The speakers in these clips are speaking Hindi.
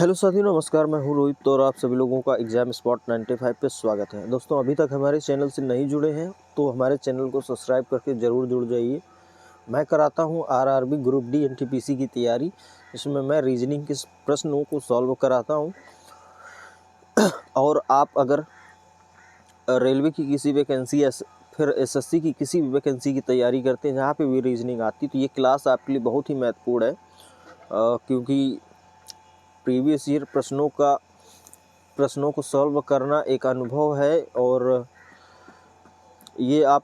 हेलो साथियों, नमस्कार। मैं हूं रोहित और आप सभी लोगों का एग्जाम स्पॉट 95 पे स्वागत है। दोस्तों, अभी तक हमारे चैनल से नहीं जुड़े हैं तो हमारे चैनल को सब्सक्राइब करके ज़रूर जुड़ जाइए। मैं कराता हूं आरआरबी ग्रुप डी एनटीपीसी की तैयारी। इसमें मैं रीजनिंग के प्रश्नों को सॉल्व कराता हूं। और आप अगर रेलवे की किसी वैकेंसी या फिर एसएससी की किसी भी वैकेंसी की तैयारी करते हैं जहाँ पर भी रीजनिंग आती, तो ये क्लास आपके लिए बहुत ही महत्वपूर्ण है। क्योंकि प्रीवियस ईयर प्रश्नों को सॉल्व करना एक अनुभव है, और ये आप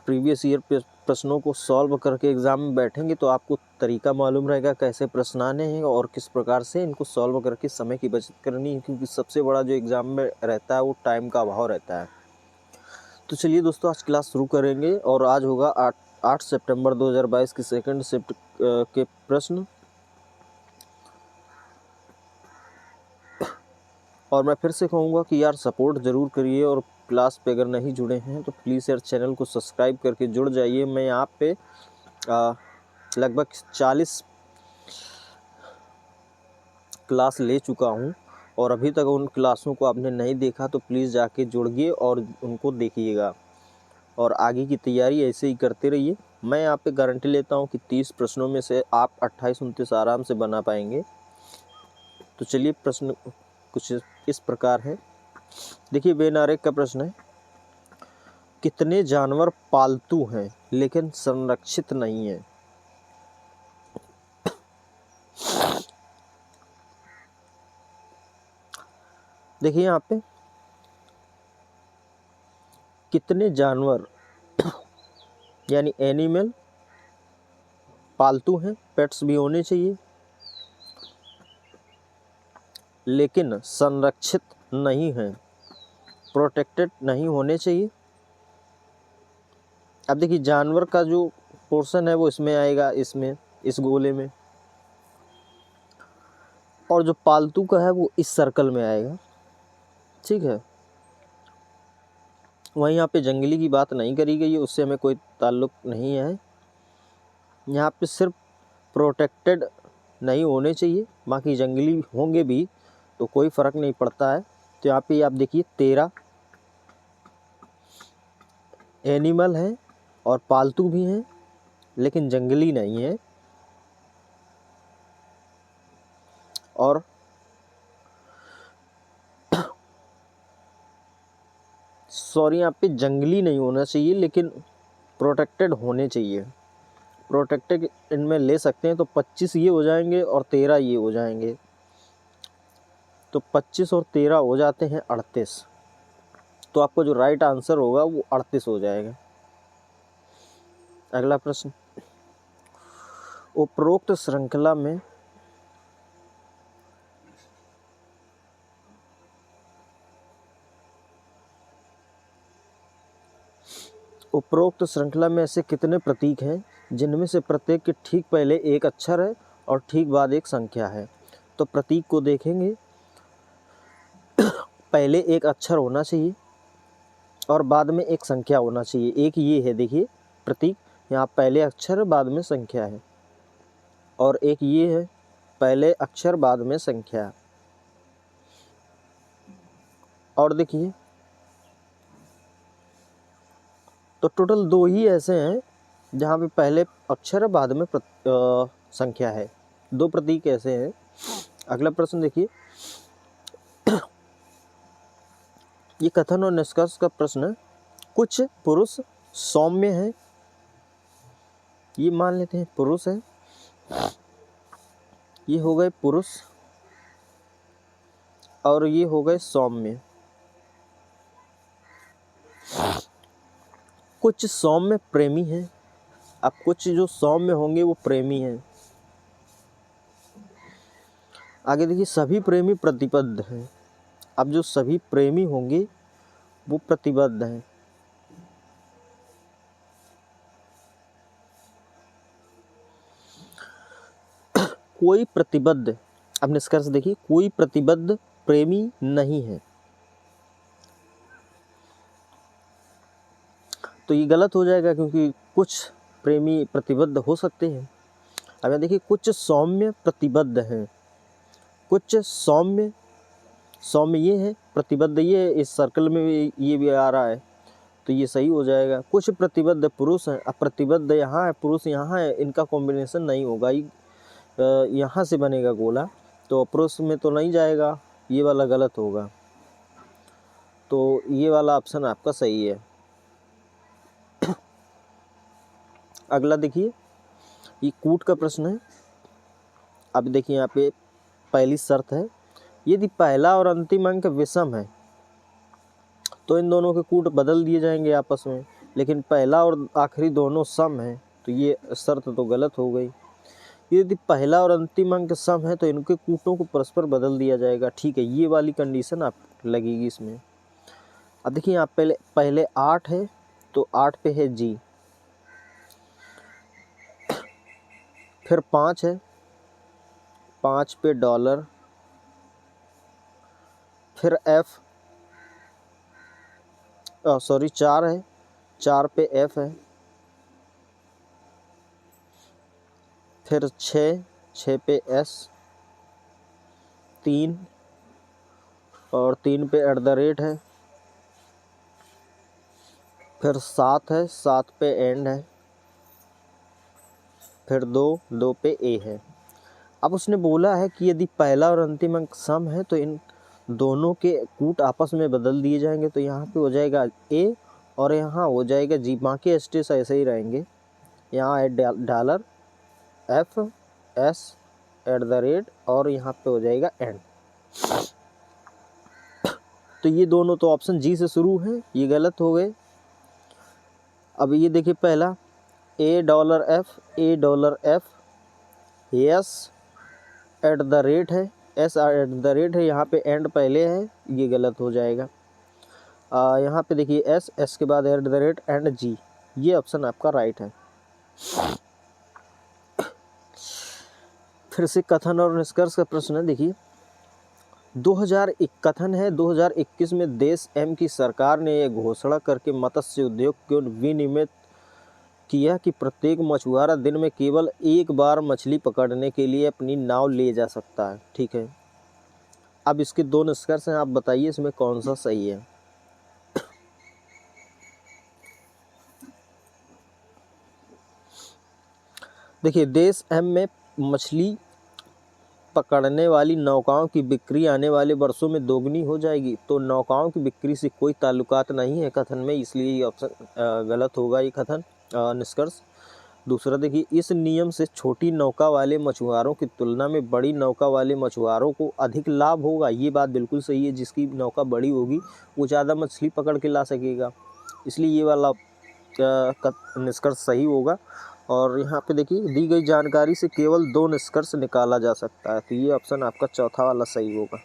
प्रीवियस ईयर प्रश्नों को सॉल्व करके एग्ज़ाम में बैठेंगे तो आपको तरीका मालूम रहेगा कैसे प्रश्न आने हैं और किस प्रकार से इनको सॉल्व करके समय की बचत करनी है। क्योंकि सबसे बड़ा जो एग्ज़ाम में रहता है वो टाइम का अभाव रहता है। तो चलिए दोस्तों, आज क्लास शुरू करेंगे और आज होगा 8 सितंबर 2022 की सेकंड शिफ्ट के प्रश्न। और मैं फिर से कहूँगा कि यार सपोर्ट ज़रूर करिए, और क्लास पे अगर नहीं जुड़े हैं तो प्लीज़ यार चैनल को सब्सक्राइब करके जुड़ जाइए। मैं यहाँ पे लगभग 40 क्लास ले चुका हूँ, और अभी तक उन क्लासों को आपने नहीं देखा तो प्लीज़ जाके जुड़िए और उनको देखिएगा, और आगे की तैयारी ऐसे ही करते रहिए। मैं यहाँ पे गारंटी लेता हूँ कि 30 प्रश्नों में से आप 28-29 आराम से बना पाएंगे। तो चलिए, प्रश्न कुछ इस प्रकार है। देखिए, बेनारेक का प्रश्न है, कितने जानवर पालतू हैं लेकिन संरक्षित नहीं हैं? देखिए यहाँ पे कितने जानवर यानी एनिमल पालतू हैं, पेट्स भी होने चाहिए, लेकिन संरक्षित नहीं हैं, प्रोटेक्टेड नहीं होने चाहिए। अब देखिए, जानवर का जो पोर्शन है वो इसमें आएगा, इसमें इस गोले में, और जो पालतू का है वो इस सर्कल में आएगा। ठीक है, वहीं यहाँ पे जंगली की बात नहीं करी गई है, उससे हमें कोई ताल्लुक नहीं है। यहाँ पे सिर्फ प्रोटेक्टेड नहीं होने चाहिए, बाकी जंगली होंगे भी तो कोई फ़र्क नहीं पड़ता है। तो यहाँ पे आप देखिए 13 एनिमल हैं और पालतू भी हैं लेकिन जंगली नहीं है, और सॉरी, यहाँ पे जंगली नहीं होना चाहिए लेकिन प्रोटेक्टेड होने चाहिए। प्रोटेक्टेड इनमें ले सकते हैं तो 25 ये हो जाएंगे और 13 ये हो जाएंगे, तो 25 और 13 हो जाते हैं 38। तो आपको जो राइट आंसर होगा वो 38 हो जाएगा। अगला प्रश्न, उपरोक्त श्रृंखला में ऐसे कितने प्रतीक हैं जिनमें से प्रत्येक के ठीक पहले एक अक्षर है और ठीक बाद एक संख्या है? तो प्रतीक को देखेंगे, पहले एक अक्षर होना चाहिए और बाद में एक संख्या होना चाहिए। एक ये है, देखिए प्रतीक, यहाँ पहले अक्षर बाद में संख्या है, और एक ये है, पहले अक्षर बाद में संख्या। और देखिए, तो टोटल 2 ही ऐसे हैं जहाँ पे पहले अक्षर है बाद में संख्या है। 2 प्रतीक ऐसे हैं। अगला प्रश्न देखिए, ये कथन और निष्कर्ष का प्रश्न है। कुछ पुरुष सौम्य हैं, ये मान लेते हैं पुरुष है, ये हो गए पुरुष, और ये हो गए सौम्य। कुछ सौम्य प्रेमी हैं। अब कुछ जो सौम्य होंगे वो प्रेमी हैं। आगे देखिए, सभी प्रेमी प्रतिबद्ध हैं। अब जो सभी प्रेमी होंगे वो प्रतिबद्ध हैं। कोई प्रतिबद्ध, अब निष्कर्ष देखिए, कोई प्रतिबद्ध प्रेमी नहीं है। तो ये गलत हो जाएगा क्योंकि कुछ प्रेमी प्रतिबद्ध हो सकते हैं। अब देखिए, कुछ सौम्य प्रतिबद्ध हैं, कुछ सौम्य, सौम्य ये है, प्रतिबद्ध ये है, इस सर्कल में भी ये भी आ रहा है तो ये सही हो जाएगा। कुछ प्रतिबद्ध पुरुष हैं, अब प्रतिबद्ध यहाँ है, पुरुष यहाँ है, इनका कॉम्बिनेशन नहीं होगा, यहाँ से बनेगा गोला, तो पुरुष में तो नहीं जाएगा, ये वाला गलत होगा, तो ये वाला ऑप्शन आपका सही है। अगला देखिए, ये कूट का प्रश्न है। अब देखिए यहाँ पे पहली शर्त है, यदि पहला और अंतिम अंक विषम है तो इन दोनों के कूट बदल दिए जाएंगे आपस में, लेकिन पहला और आखिरी दोनों सम है तो ये शर्त तो गलत हो गई। यदि पहला और अंतिम अंक सम है तो इनके कूटों को परस्पर बदल दिया जाएगा, ठीक है, ये वाली कंडीशन आप लगेगी इसमें। अब देखिए आप पहले 8 है तो 8 पे है जी, फिर 5 है, 5 पे डॉलर, फिर एफ, सॉरी 4 है, 4 पे एफ है, फिर 6 पे एस, 3 और 3 पे एट द रेट है, फिर 7 है, 7 पे एंड है, फिर 2 पे ए है। अब उसने बोला है कि यदि पहला और अंतिम अंक सम है तो इन दोनों के कूट आपस में बदल दिए जाएंगे, तो यहाँ पे हो जाएगा ए और यहाँ हो जाएगा जी, बाकी एस्टेस ऐसे ही रहेंगे, यहाँ है dollar, F, S, at the rate और यहाँ पे हो जाएगा एंड। तो ये दोनों तो ऑप्शन जी से शुरू है, ये गलत हो गए। अब ये देखिए पहला A dollar F, A dollar F, yes at the rate है, एस एट द रेट है, यहाँ पे एंड पहले है, ये गलत हो जाएगा। यहाँ पे देखिए एस, एस के बाद एट द रेट एंड जी, ये ऑप्शन आपका राइट है। फिर से कथन और निष्कर्ष का प्रश्न है, देखिए 2021 में देश एम की सरकार ने यह घोषणा करके मत्स्य उद्योग को विनियमित किया कि प्रत्येक मछुआरा दिन में केवल एक बार मछली पकड़ने के लिए अपनी नाव ले जा सकता है, ठीक है। अब इसके दो निष्कर्ष हैं, आप बताइए इसमें कौन सा सही है। देखिए देश एम में मछली पकड़ने वाली नौकाओं की बिक्री आने वाले वर्षों में दोगुनी हो जाएगी, तो नौकाओं की बिक्री से कोई ताल्लुकात नहीं है कथन में, इसलिए ये ऑप्शन गलत होगा, ये कथन निष्कर्ष। दूसरा देखिए, इस नियम से छोटी नौका वाले मछुआरों की तुलना में बड़ी नौका वाले मछुआरों को अधिक लाभ होगा, ये बात बिल्कुल सही है, जिसकी नौका बड़ी होगी वो ज़्यादा मछली पकड़ के ला सकेगा, इसलिए ये वाला निष्कर्ष सही होगा। और यहाँ पे देखिए दी गई जानकारी से केवल 2 निष्कर्ष निकाला जा सकता है, तो ये ऑप्शन आपका चौथा वाला सही होगा।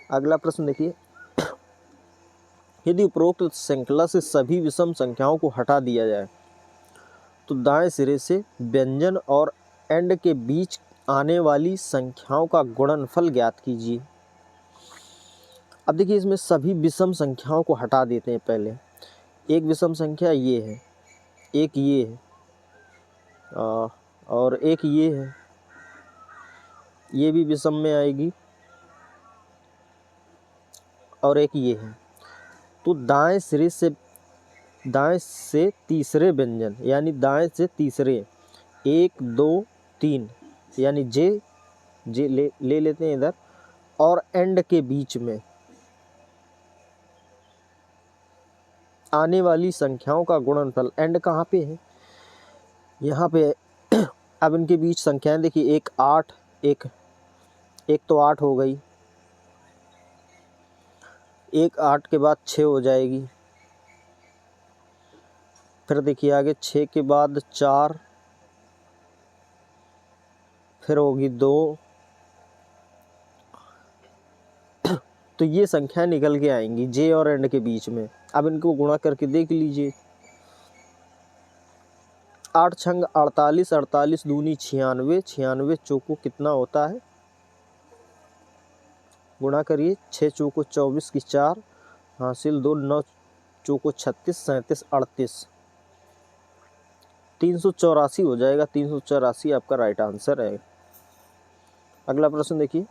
अगला प्रश्न देखिए, यदि उपरोक्त श्रृंखला से सभी विषम संख्याओं को हटा दिया जाए तो दाएं सिरे से व्यंजन और एंड के बीच आने वाली संख्याओं का गुणनफल ज्ञात कीजिए। अब देखिए इसमें सभी विषम संख्याओं को हटा देते हैं, पहले एक विषम संख्या ये है, एक ये है और एक ये है, ये भी विषम में आएगी और एक ये है, तो दाएं से तीसरे व्यंजन यानी दाएं से तीसरे 1 2 3 यानी जे ले लेते हैं इधर, और एंड के बीच में आने वाली संख्याओं का गुणनफल, एंड कहाँ पे है, यहाँ पे है। अब इनके बीच संख्याएं देखिए, एक 8, एक तो 8 हो गई, एक 8 के बाद 6 हो जाएगी, फिर देखिए आगे 6 के बाद 4, फिर होगी 2, तो ये संख्या निकल के आएंगी जे और एंड के बीच में। अब इनको गुणा करके देख लीजिए, 8 छंग 48, 48 दूनी 96, 96 चौको कितना होता है, गुणा करिए, 6 चौको 24 की 4 हासिल 2, 9 चौको 36, 37 38, 384 हो जाएगा, 384 आपका राइट आंसर है। अगला प्रश्न देखिए,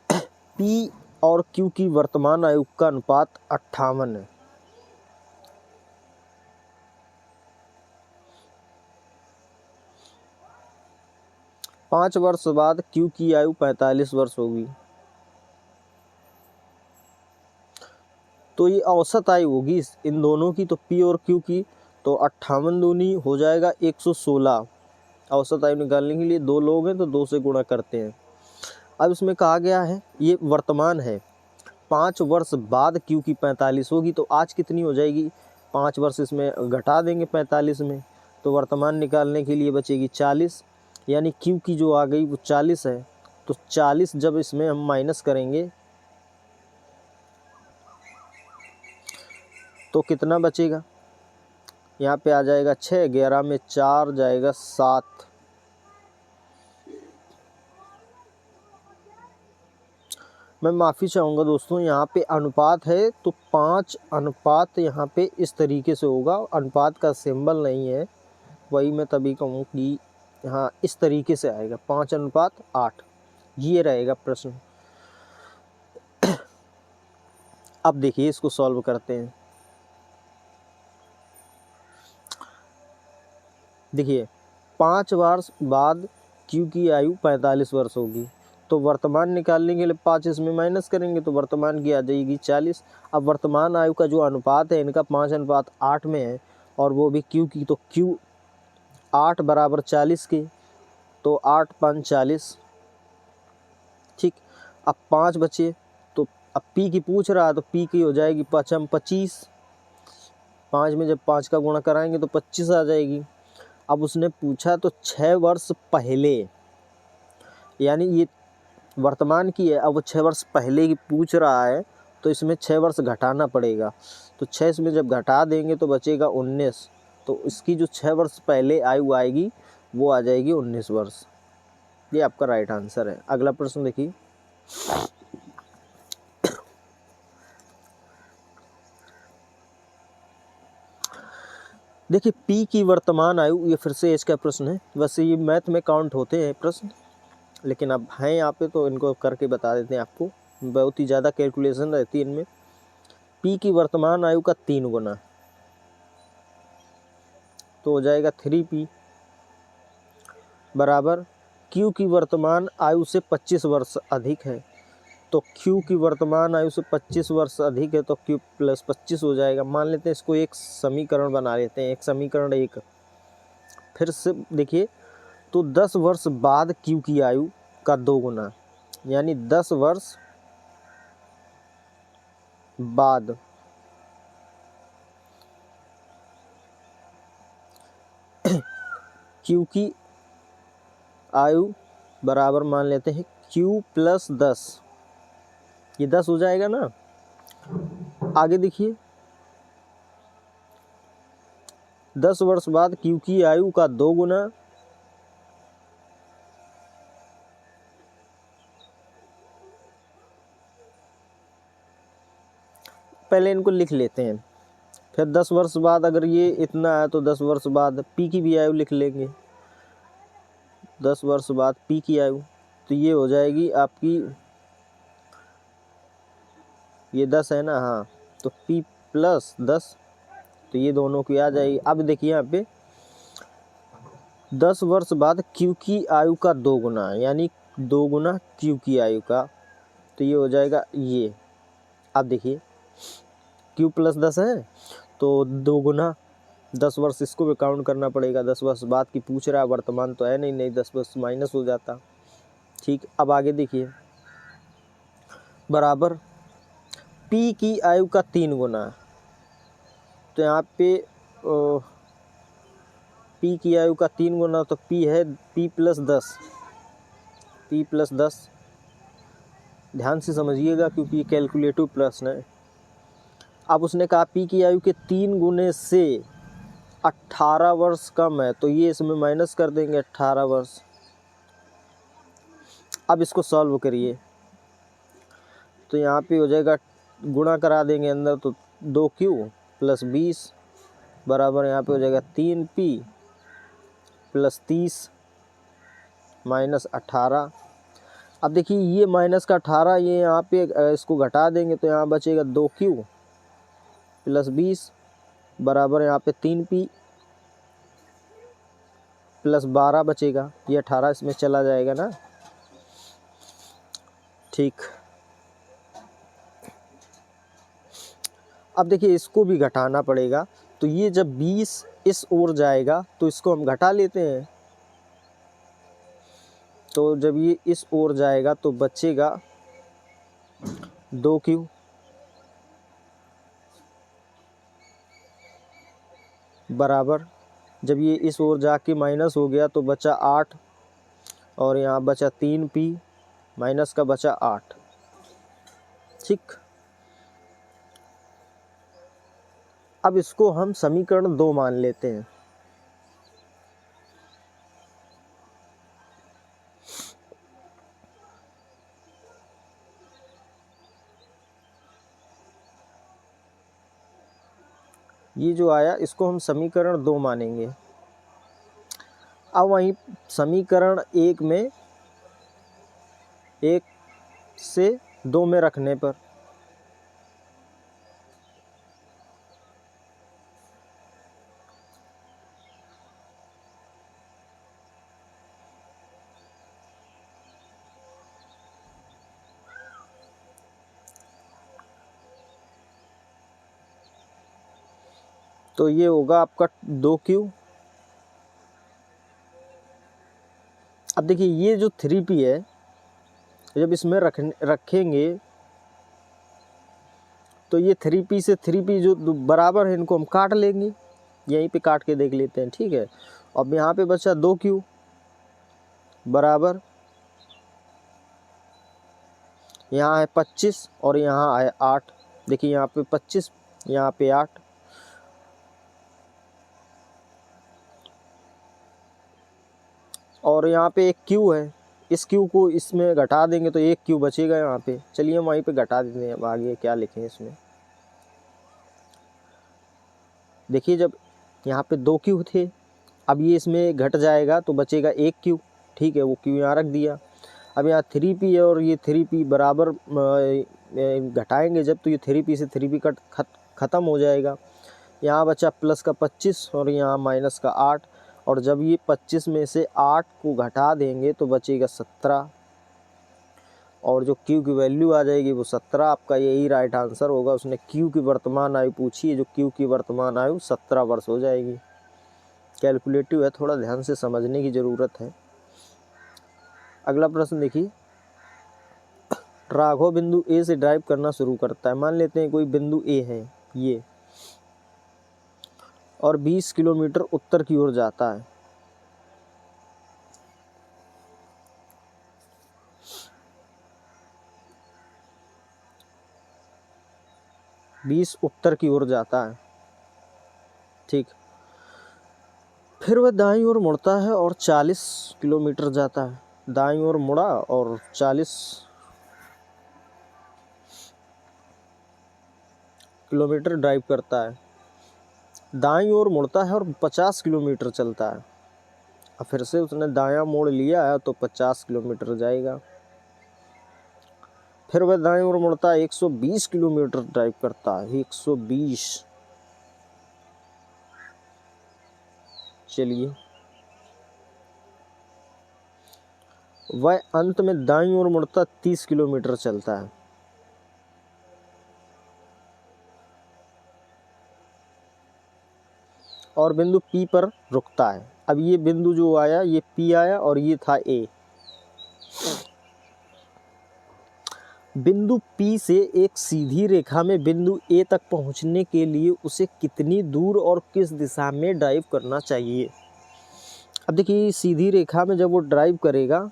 पी और क्यू की वर्तमान आयु का अनुपात 58 है। पाँच वर्ष बाद क्यू की आयु 45 वर्ष होगी, तो ये औसत आयु होगी इन दोनों की, तो पी और क्यू की, तो 58 दूनी हो जाएगा 116। औसत आयु निकालने के लिए दो लोग हैं तो 2 से गुणा करते हैं। अब इसमें कहा गया है ये वर्तमान है, 5 वर्ष बाद क्यू की 45 होगी, तो आज कितनी हो जाएगी, 5 वर्ष इसमें घटा देंगे 45 में, तो वर्तमान निकालने के लिए बचेगी 40, यानी क्यू की जो आ गई वो 40 है। तो 40 जब इसमें हम माइनस करेंगे तो कितना बचेगा, यहाँ पे आ जाएगा 6, 11 में 4 जाएगा 7। मैं माफ़ी चाहूँगा दोस्तों, यहाँ पे अनुपात है तो 5 अनुपात यहाँ पे इस तरीके से होगा, अनुपात का सिंबल नहीं है, वही मैं तभी कहूँ कि हाँ इस तरीके से आएगा 5:8, ये रहेगा प्रश्न। अब देखिए इसको सॉल्व करते हैं। देखिए 5 वर्ष बाद क्यू की आयु 45 वर्ष होगी, तो वर्तमान निकालने के लिए 5 इसमें माइनस करेंगे तो वर्तमान की आ जाएगी 40। अब वर्तमान आयु का जो अनुपात है इनका 5:8 में है, और वो भी क्यू की, तो क्यू 8 बराबर 40 के, तो 8×5 40। ठीक, अब 5 बचे, तो अब पी की पूछ रहा है तो पी की हो जाएगी 5×25। 5 में जब 5 का गुणा कराएंगे तो 25 आ जाएगी। अब उसने पूछा तो 6 वर्ष पहले, यानी ये वर्तमान की है, अब वो 6 वर्ष पहले की पूछ रहा है तो इसमें 6 वर्ष घटाना पड़ेगा, तो 6 इसमें जब घटा देंगे तो बचेगा 19, तो इसकी जो 6 वर्ष पहले आयु आएगी वो आ जाएगी 19 वर्ष। ये आपका राइट आंसर है। अगला प्रश्न देखिए, देखिए पी की वर्तमान आयु, ये फिर से एज का प्रश्न है, वैसे ये मैथ में काउंट होते हैं प्रश्न, लेकिन अब हैं यहाँ पे तो इनको करके बता देते हैं आपको, बहुत ही ज़्यादा कैलकुलेशन रहती है इनमें। पी की वर्तमान आयु का 3 गुना, तो हो जाएगा 3p बराबर क्यू की वर्तमान आयु से 25 वर्ष अधिक है, तो क्यू की वर्तमान आयु से 25 वर्ष अधिक है तो क्यू प्लस 25 हो जाएगा। मान लेते हैं इसको एक समीकरण बना लेते हैं, एक समीकरण एक। फिर से देखिए, तो 10 वर्ष बाद क्यू की आयु का 2 गुना, यानी 10 वर्ष बाद क्यू की आयु बराबर मान लेते हैं क्यू प्लस 10, ये 10 हो जाएगा ना। आगे देखिए, 10 वर्ष बाद क्यू की आयु का 2 गुना, पहले इनको लिख लेते हैं, फिर 10 वर्ष बाद अगर ये इतना है तो 10 वर्ष बाद पी की भी आयु लिख लेंगे, 10 वर्ष बाद पी की आयु, तो ये हो जाएगी आपकी, ये 10 है ना, हाँ, तो पी प्लस 10, तो ये दोनों की आ जाएगी। अब देखिए यहाँ पे 10 वर्ष बाद क्यू की आयु का 2 गुना, यानी 2 गुना क्यू की आयु का, तो ये हो जाएगा ये। अब देखिए क्यू प्लस 10 है तो 2 गुना 10 वर्ष, इसको भी काउंट करना पड़ेगा, 10 वर्ष बाद की पूछ रहा है, वर्तमान तो है नहीं, 10 वर्ष माइनस हो जाता। ठीक, अब आगे देखिए, बराबर पी की आयु का 3 गुना, तो यहाँ पे पी की आयु का 3 गुना, तो पी है पी प्लस 10, पी प्लस 10, ध्यान से समझिएगा क्योंकि ये कैलकुलेटिव प्रश्न है। अब उसने कहा पी की आयु के 3 गुने से 18 वर्ष कम है, तो ये इसमें माइनस कर देंगे 18 वर्ष। अब इसको सॉल्व करिए, तो यहाँ पे हो जाएगा, गुणा करा देंगे अंदर, तो 2q प्लस 20 बराबर यहाँ पे हो जाएगा 3p प्लस 30 माइनस 18, अब देखिए ये माइनस का 18, ये यहाँ पे इसको घटा देंगे तो यहाँ बचेगा 2Q प्लस 20 बराबर यहाँ पे 3P प्लस 12 बचेगा। ये 18 इसमें चला जाएगा ना, ठीक। अब देखिए इसको भी घटाना पड़ेगा, तो ये जब 20 इस ओर जाएगा तो इसको हम घटा लेते हैं। तो जब ये इस ओर जाएगा तो बचेगा 2Q बराबर, जब ये इस ओर जाके माइनस हो गया तो बचा 8 और यहाँ बचा 3P माइनस का बचा 8, ठीक। अब इसको हम समीकरण 2 मान लेते हैं। ये जो आया इसको हम समीकरण 2 मानेंगे। अब वहीं समीकरण 1 में 1 से 2 में रखने पर तो ये होगा आपका 2Q। अब देखिए ये जो 3P है जब इसमें रखेंगे तो ये 3P से 3P जो बराबर है इनको हम काट लेंगे, यहीं पे काट के देख लेते हैं, ठीक है। अब यहाँ पे बचा 2Q बराबर, यहाँ है 25 और यहाँ है 8। देखिए यहाँ पे 25 यहाँ पे 8, और यहाँ पे एक Q है, इस Q को इसमें घटा देंगे तो एक Q बचेगा यहाँ पे। चलिए हम वहीं पे घटा देते हैं। अब आगे क्या लिखें इसमें, देखिए जब यहाँ पे 2Q थे, अब ये इसमें घट जाएगा तो बचेगा 1Q, ठीक है। वो Q यहाँ रख दिया। अब यहाँ 3P है और ये 3P बराबर घटाएंगे जब, तो ये 3P से 3P ख़त्म हो जाएगा। यहाँ बचा प्लस का 25 और यहाँ माइनस का 8, और जब ये 25 में से 8 को घटा देंगे तो बचेगा 17, और जो Q की वैल्यू आ जाएगी वो 17। आपका यही राइट आंसर होगा। उसने Q की वर्तमान आयु पूछी है, जो Q की वर्तमान आयु 17 वर्ष हो जाएगी। कैलकुलेटिव है, थोड़ा ध्यान से समझने की ज़रूरत है। अगला प्रश्न देखिए, राघव बिंदु A से ड्राइव करना शुरू करता है। मान लेते हैं कोई बिंदु A है ये, और 20 किलोमीटर उत्तर की ओर जाता है। उत्तर की ओर जाता है, ठीक। फिर वह दाईं ओर मुड़ता है और 40 किलोमीटर जाता है। दाईं ओर मुड़ा और 40 किलोमीटर ड्राइव करता है। दाईं ओर मुड़ता है और 50 किलोमीटर चलता है। अब फिर से उसने दायां मोड़ लिया है तो 50 किलोमीटर जाएगा। फिर वह दाईं ओर मुड़ता है, 120 किलोमीटर ड्राइव करता है। 120, चलिए। वह अंत में दाईं ओर मुड़ता 30 किलोमीटर चलता है। और बिंदु P पर रुकता है। अब ये बिंदु जो आया ये P आया और ये था A। बिंदु P से एक सीधी रेखा में बिंदु A तक पहुंचने के लिए उसे कितनी दूर और किस दिशा में ड्राइव करना चाहिए। अब देखिए सीधी रेखा में जब वो ड्राइव करेगा,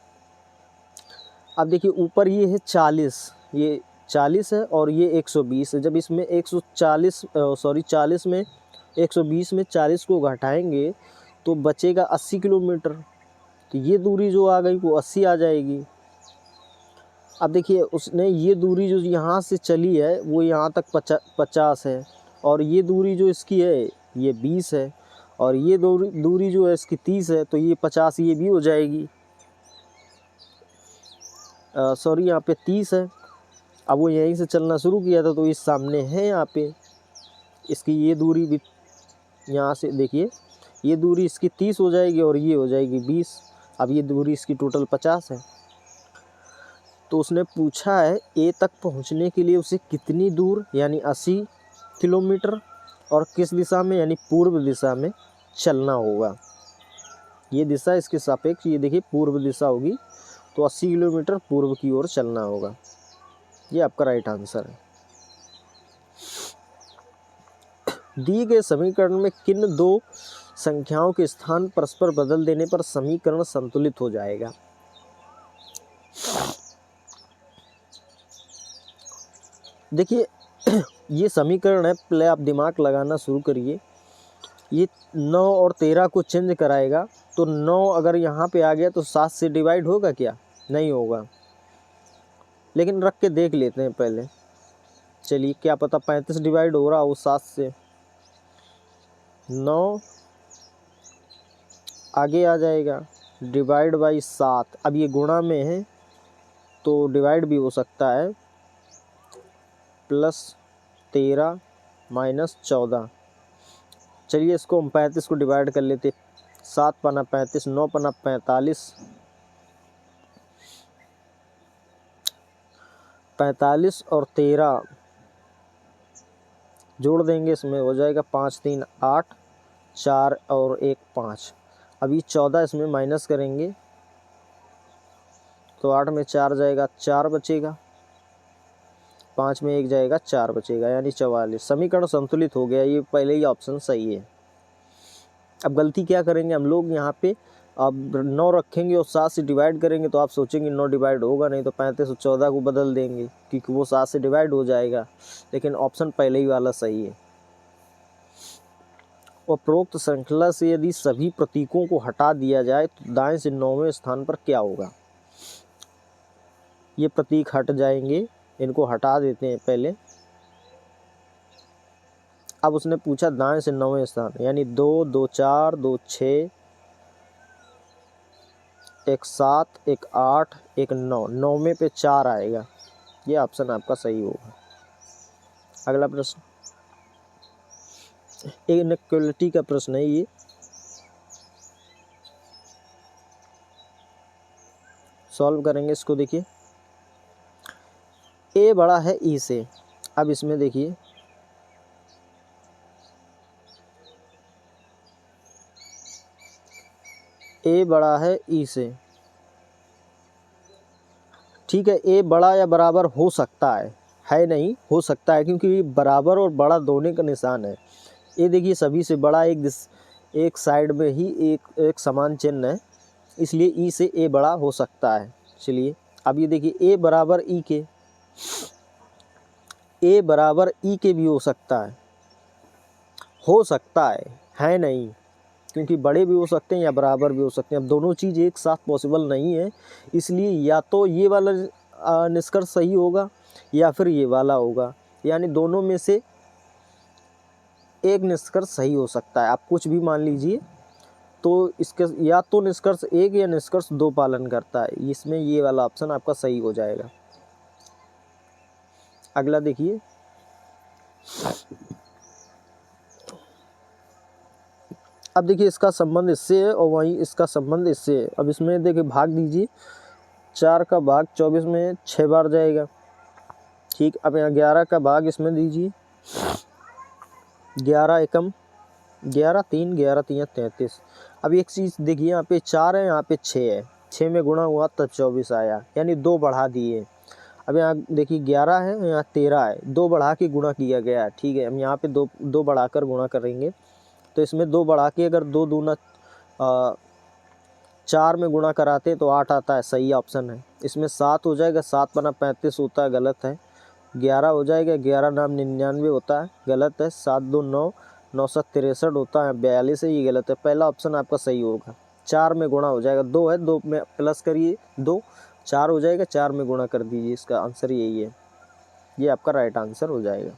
अब देखिए ऊपर ये है 40, ये 40 है और ये 120 है। जब इसमें 40 में 120 में 40 को घटाएंगे तो बचेगा 80 किलोमीटर। तो ये दूरी जो आ गई वो 80 आ जाएगी। अब देखिए उसने ये दूरी जो यहाँ से चली है वो यहाँ तक 50 है, और ये दूरी जो इसकी है ये 20 है, और ये दूरी जो है इसकी 30 है, तो ये 50 ये भी हो जाएगी। सॉरी यहाँ पे 30 है। अब वो यहीं से चलना शुरू किया था तो इस सामने है यहाँ पे, इसकी ये दूरी भी यहाँ से देखिए, ये दूरी इसकी 30 हो जाएगी और ये हो जाएगी 20। अब ये दूरी इसकी टोटल 50 है। तो उसने पूछा है ए तक पहुँचने के लिए उसे कितनी दूर यानी 80 किलोमीटर और किस दिशा में यानी पूर्व दिशा में चलना होगा। ये दिशा इसके सापेक्ष, ये देखिए पूर्व दिशा होगी, तो 80 किलोमीटर पूर्व की ओर चलना होगा। ये आपका राइट आंसर है। दिए गए समीकरण में किन दो संख्याओं के स्थान परस्पर बदल देने पर समीकरण संतुलित हो जाएगा। देखिए ये समीकरण है, पहले आप दिमाग लगाना शुरू करिए। ये 9 और 13 को चेंज कराएगा, तो 9 अगर यहाँ पे आ गया तो 7 से डिवाइड होगा क्या? नहीं होगा। लेकिन रख के देख लेते हैं पहले, चलिए क्या पता 35 डिवाइड हो रहा हो 7 से। 9 आगे आ जाएगा, डिवाइड बाई 7। अब ये गुणा में है तो डिवाइड भी हो सकता है, प्लस 13 माइनस 14। चलिए इसको हम 35 को डिवाइड कर लेते। 7 पन्ना 35, 9 पन्ना 45, 45 और 13 जोड़ देंगे, इसमें हो जाएगा 5 3 8, 4 और 1 5। अभी 14 इसमें माइनस करेंगे तो 8 में 4 जाएगा, 4 बचेगा, 5 में 1 जाएगा, 4 बचेगा, यानी 44। समीकरण संतुलित हो गया। ये पहले ही ऑप्शन सही है। अब गलती क्या करेंगे हम लोग, यहाँ पे अब 9 रखेंगे और 7 से डिवाइड करेंगे तो आप सोचेंगे 9 डिवाइड होगा नहीं, तो 35 और 14 को बदल देंगे क्योंकि वो 7 से डिवाइड हो जाएगा। लेकिन ऑप्शन पहले ही वाला सही है। उपरोक्त श्रृंखला से यदि सभी प्रतीकों को हटा दिया जाए तो दाएं से 9वें स्थान पर क्या होगा। ये प्रतीक हट जाएंगे, इनको हटा देते हैं पहले। अब उसने पूछा दाएं से 9वें स्थान, यानी 2 2 4 2 6 1 7 1 8 1 9, 9वें पे 4 आएगा। ये ऑप्शन आपका सही होगा। अगला प्रश्न इनइक्वालिटी का प्रश्न है ये। सॉल्व करेंगे इसको। देखिए ए बड़ा है ई से। अब इसमें देखिए ए बड़ा है ई से, ठीक है। ए बड़ा या बराबर हो सकता है नहीं, हो सकता है क्योंकि ये बराबर और बड़ा दोनों का निशान है। ये देखिए सभी से बड़ा एक साइड में ही एक समान चिन्ह है, इसलिए ई से ए बड़ा हो सकता है। चलिए अब ये देखिए ए बराबर ई के, ए बराबर ई के भी हो सकता है नहीं, क्योंकि बड़े भी हो सकते हैं या बराबर भी हो सकते हैं। अब दोनों चीज़ एक साथ पॉसिबल नहीं है, इसलिए या तो ये वाला निष्कर्ष सही होगा या फिर ये वाला होगा, यानी दोनों में से एक निष्कर्ष सही हो सकता है। आप कुछ भी मान लीजिए, तो इसके या तो निष्कर्ष एक या निष्कर्ष दो पालन करता है। इसमें ये वाला ऑप्शन आपका सही हो जाएगा। अगला देखिए अब देखिए इसका संबंध इससे है और वहीं इसका संबंध इससे है। अब इसमें देखिए भाग दीजिए, 4 का भाग 24 में 6 बार जाएगा, ठीक। अब यहाँ 11 का भाग इसमें दीजिए, 11 एकम 11 3 11 3 33। अब एक चीज़ देखिए, यहाँ पे 4 है, यहाँ पे 6 है, 6 में गुणा हुआ तब 24 आया, यानी 2 बढ़ा दिए। अब यहाँ देखिए 11 है, यहाँ 13 है, 2 बढ़ा के गुणा किया गया है, ठीक है। हम यहाँ पे दो बढ़ाकर गुणा करेंगे, तो इसमें 2 बढ़ा के अगर 2 दूना 4 में गुणा कराते तो 8 आता है, सही ऑप्शन है। इसमें 7 हो जाएगा, 7 बना 35 होता है, गलत है। 11 हो जाएगा, 11 नाम 99 होता है, गलत है। 7 2 9, 9 7 63 होता है, 42 है, ये गलत है। पहला ऑप्शन आपका सही होगा। 4 में गुणा हो जाएगा, 2 है, 2 में प्लस करिए 2, 4 हो जाएगा, 4 में गुणा कर दीजिए। इसका आंसर यही है, ये आपका राइट आंसर हो जाएगा।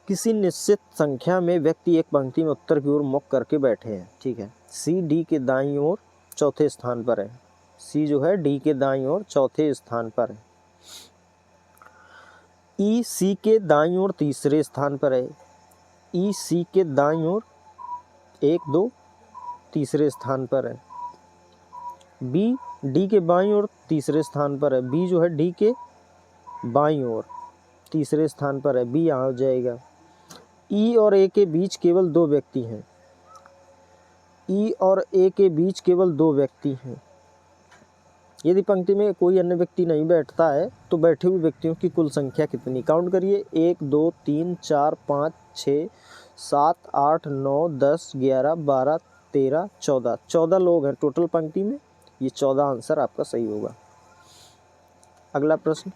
किसी निश्चित संख्या में व्यक्ति एक पंक्ति में उत्तर की ओर मुख करके बैठे हैं, ठीक है। सी डी के दाईं ओर चौथे स्थान पर है। सी जो है डी के दाईं ओर चौथे स्थान पर है। ई सी के दाईं ओर तीसरे स्थान पर है। ई सी के दाईं ओर 1 2 तीसरे स्थान पर है। बी डी के बाईं ओर तीसरे स्थान पर है। बी जो है डी के बाईं ओर तीसरे स्थान पर है। बी यहाँ हो जाएगा। ई और ए के बीच केवल 2 व्यक्ति हैं। ई और ए के बीच केवल 2 व्यक्ति हैं। यदि पंक्ति में कोई अन्य व्यक्ति नहीं बैठता है तो बैठे हुए व्यक्तियों की कुल संख्या कितनी? काउंट करिए। 1 2 3 4 5 6 7 8 9 10 11 12 13 14 14 लोग हैं टोटल पंक्ति में। ये 14 आंसर आपका सही होगा। अगला प्रश्न,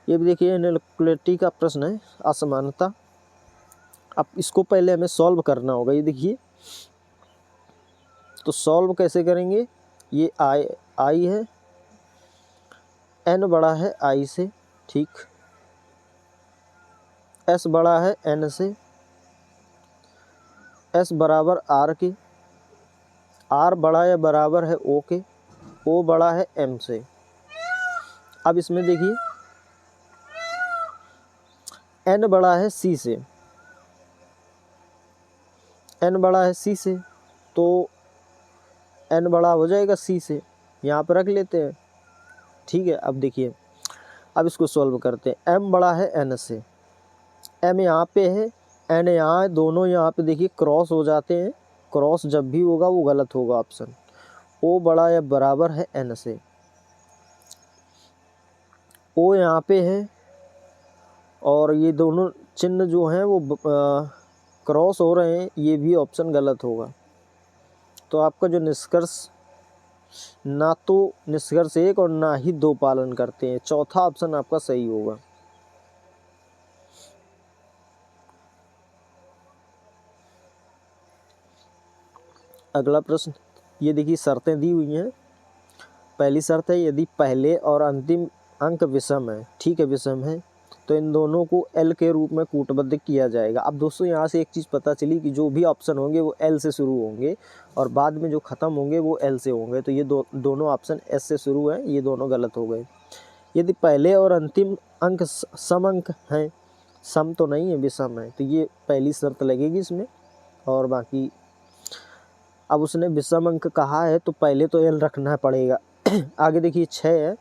ये भी देखिए इनइक्वालिटी का प्रश्न है, असमानता। अब इसको पहले हमें सॉल्व करना होगा। ये देखिए, तो सॉल्व कैसे करेंगे? ये आई है, एन बड़ा है आई से, ठीक। एस बड़ा है एन से, एस बराबर आर के, आर बड़ा या बराबर है ओ के, ओ बड़ा है एम से। अब इसमें देखिए, एन बड़ा है सी से, एन बड़ा है सी से, तो एन बड़ा हो जाएगा सी से, यहाँ पर रख लेते हैं, ठीक है। अब देखिए, अब इसको सॉल्व करते हैं। एम बड़ा है एन से, एम यहाँ पे है, एन यहाँ है, दोनों यहाँ पे देखिए क्रॉस हो जाते हैं। क्रॉस जब भी होगा वो गलत होगा ऑप्शन। ओ बड़ा या बराबर है एन से, ओ यहाँ पे है और ये दोनों चिन्ह जो हैं वो क्रॉस हो रहे हैं, ये भी ऑप्शन गलत होगा। तो आपका जो निष्कर्ष, ना तो निष्कर्ष 1 और ना ही 2 पालन करते हैं। चौथा ऑप्शन आपका सही होगा। अगला प्रश्न, ये देखिए शर्तें दी हुई हैं। पहली शर्त है यदि पहले और अंतिम अंक विषम है, ठीक है, विषम है, तो इन दोनों को एल के रूप में कूटबद्ध किया जाएगा। अब दोस्तों यहाँ से एक चीज़ पता चली कि जो भी ऑप्शन होंगे वो एल से शुरू होंगे और बाद में जो ख़त्म होंगे वो एल से होंगे। तो ये दोनों ऑप्शन एस से शुरू हैं, ये दोनों गलत हो गए। यदि पहले और अंतिम अंक सम अंक हैं, सम तो नहीं है, विषम है, तो ये पहली शर्त लगेगी इसमें। और बाकी अब उसने विषम अंक कहा है तो पहले तो एल रखना पड़ेगा। आगे देखिए 6 है,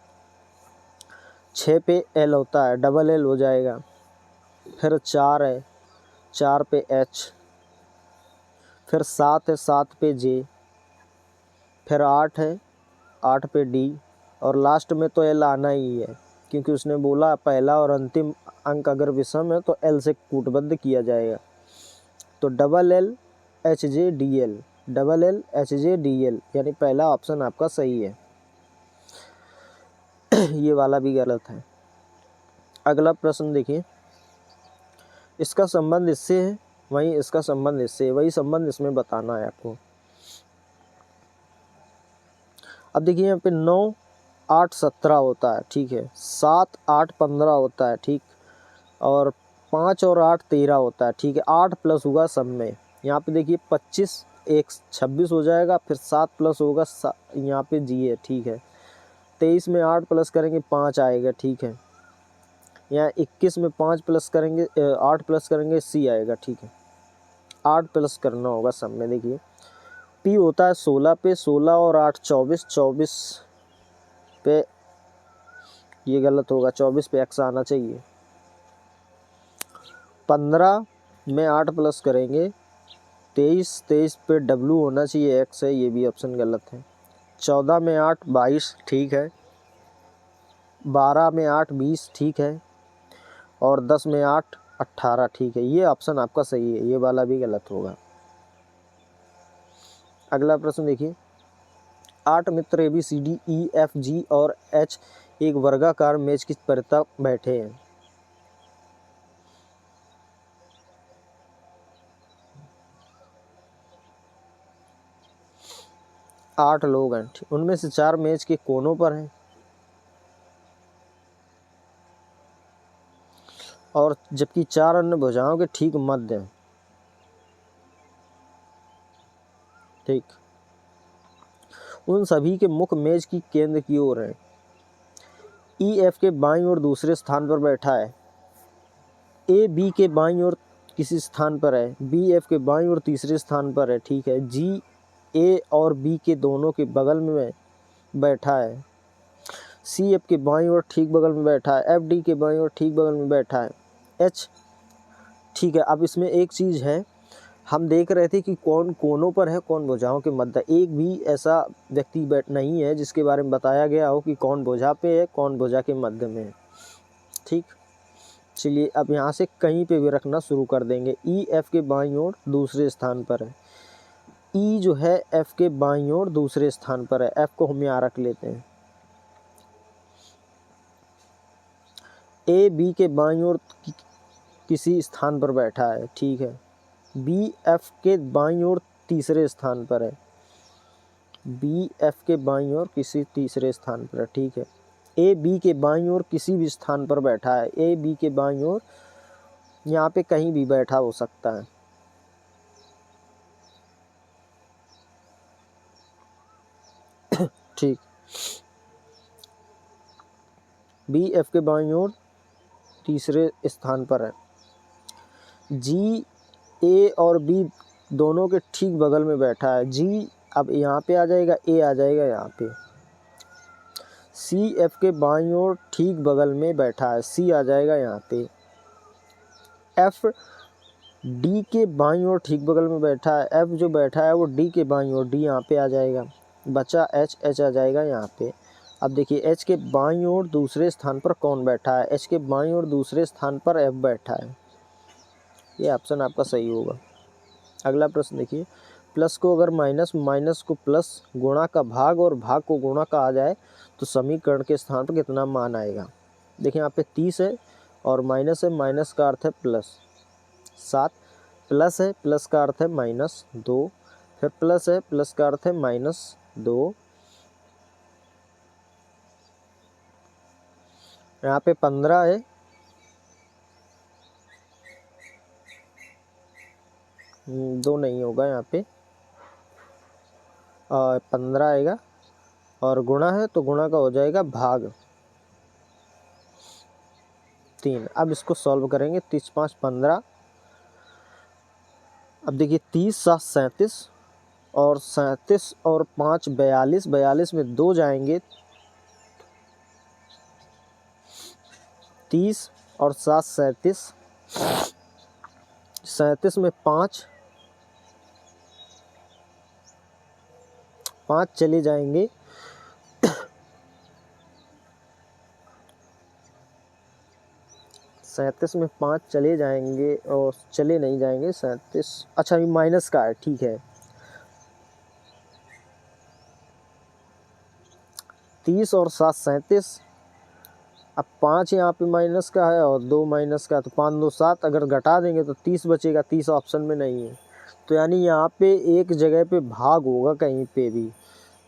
6 पे एल होता है, डबल एल हो जाएगा। फिर 4 है, 4 पे एच, फिर 7 है, 7 पे जे, फिर 8 है, 8 पे डी, और लास्ट में तो एल आना ही है क्योंकि उसने बोला पहला और अंतिम अंक अगर विषम है तो एल से कूटबद्ध किया जाएगा। तो double L H J D L, double L H J D L, यानी पहला ऑप्शन आपका सही है। ये वाला भी गलत है। अगला प्रश्न देखिए, इसका संबंध इससे है, वहीं इसका संबंध इससे है, वही संबंध इसमें बताना है आपको। अब देखिए यहाँ पे 9 8 17 होता है, ठीक है, 7 8 15 होता है, ठीक, और 5 और 8 13 होता है, ठीक है। 8 प्लस होगा सब में, यहाँ पे देखिए 25 1 26 हो जाएगा, फिर 7 प्लस होगा यहाँ पे जी है, ठीक है। 23 में 8 प्लस करेंगे 5 आएगा, ठीक है। यहाँ 21 में 5 प्लस करेंगे 8 प्लस करेंगे सी आएगा, ठीक है। 8 प्लस करना होगा सब में। देखिए पी होता है 16 पे, 16 और 8 24, 24 पे ये गलत होगा, 24 पे एक्स आना चाहिए। 15 में 8 प्लस करेंगे 23, 23 पे डब्लू होना चाहिए, एक्स है, ये भी ऑप्शन गलत है। 14 में 8 22, ठीक है। 12 में 8 20, ठीक है। और 10 में 8 18, ठीक है। ये ऑप्शन आपका सही है, ये वाला भी गलत होगा। अगला प्रश्न देखिए, 8 मित्र A B C D E F G और एच एक वर्गाकार मेज की परिता बैठे हैं। 8 लोग हैं, उनमें से 4 मेज के कोनों पर हैं और जबकि 4 अन्य भुजाओं के ठीक मध्य हैं, ठीक। उन सभी के मुख मेज की केंद्र की ओर है। ई एफ के बाईं ओर दूसरे स्थान पर बैठा है। ए बी के बाईं ओर किसी स्थान पर है। बी एफ के बाईं ओर तीसरे स्थान पर है। ठीक है। जी ए और बी के दोनों के बगल में बैठा है। सी एफ के बाईं ओर ठीक बगल में बैठा है। एफ डी के बाईं ओर ठीक बगल में बैठा है। एच, ठीक है। अब इसमें एक चीज़ है, हम देख रहे थे कि कौन कोनों पर है, कौन भुजाओं के मध्य। एक भी ऐसा व्यक्ति नहीं है जिसके बारे में बताया गया हो कि कौन भुजा पे है, कौन भुजा के मध्य में है। ठीक, चलिए अब यहाँ से कहीं पे भी रखना शुरू कर देंगे। ई एफ के बाईं ओर दूसरे स्थान पर है। ई जो है एफ के बाईं ओर दूसरे स्थान पर है। एफ को हम यहाँ रख लेते हैं। ए बी के बाईं ओर किसी स्थान पर बैठा है। ठीक है। बी एफ के बाईं ओर तीसरे स्थान पर है। बी एफ के बाईं ओर किसी तीसरे स्थान पर है। ठीक है। ए बी के बाईं ओर किसी भी स्थान पर बैठा है। ए बी के बाईं ओर यहाँ पे कहीं भी बैठा हो सकता है। ठीक, बी एफ के बाईं ओर तीसरे स्थान पर है। जी ए और बी दोनों के ठीक बगल में बैठा है। जी अब यहाँ पे आ जाएगा, ए आ जाएगा यहाँ पे। सी एफ के बाईं ओर ठीक बगल में बैठा है। सी आ जाएगा यहाँ पे। एफ डी के बाईं ओर ठीक बगल में बैठा है। एफ जो बैठा है वो डी के बाईं ओर, डी यहाँ पे आ जाएगा। बचा एच, एच आ जाएगा यहाँ पे। अब देखिए एच के बाईं ओर दूसरे स्थान पर कौन बैठा है। एच के बाईं ओर दूसरे स्थान पर एफ बैठा है। ये ऑप्शन आपका सही होगा। अगला प्रश्न देखिए, प्लस को अगर माइनस, माइनस को प्लस, गुणा का भाग और भाग को गुणा कहा जाए तो समीकरण के स्थान पर कितना मान आएगा। देखिए यहाँ पे 30 है और माइनस है, माइनस का अर्थ है प्लस 7, प्लस है, प्लस का अर्थ है माइनस 2, फिर प्लस है, प्लस का अर्थ है माइनस 2, यहाँ पे 15 है, दो नहीं होगा यहाँ पे, 15 आएगा और गुणा है तो गुणा का हो जाएगा भाग 3। अब इसको सॉल्व करेंगे। 30 5 15। अब देखिए 30 7 37 और 37 और 5 42, 42 में 2 जाएंगे। 30 और 7 37, 37 में 5 चले जाएंगे। 37 में 5 चले जाएंगे और चले नहीं जाएंगे। 37, अच्छा ये माइनस का है। ठीक है। 30 और 7 37। अब 5 यहाँ पे माइनस का है और 2 माइनस का, तो 5 2 7, अगर घटा देंगे तो 30 बचेगा। 30 ऑप्शन में नहीं है, तो यानी यहाँ पे एक जगह पे भाग होगा कहीं पे भी।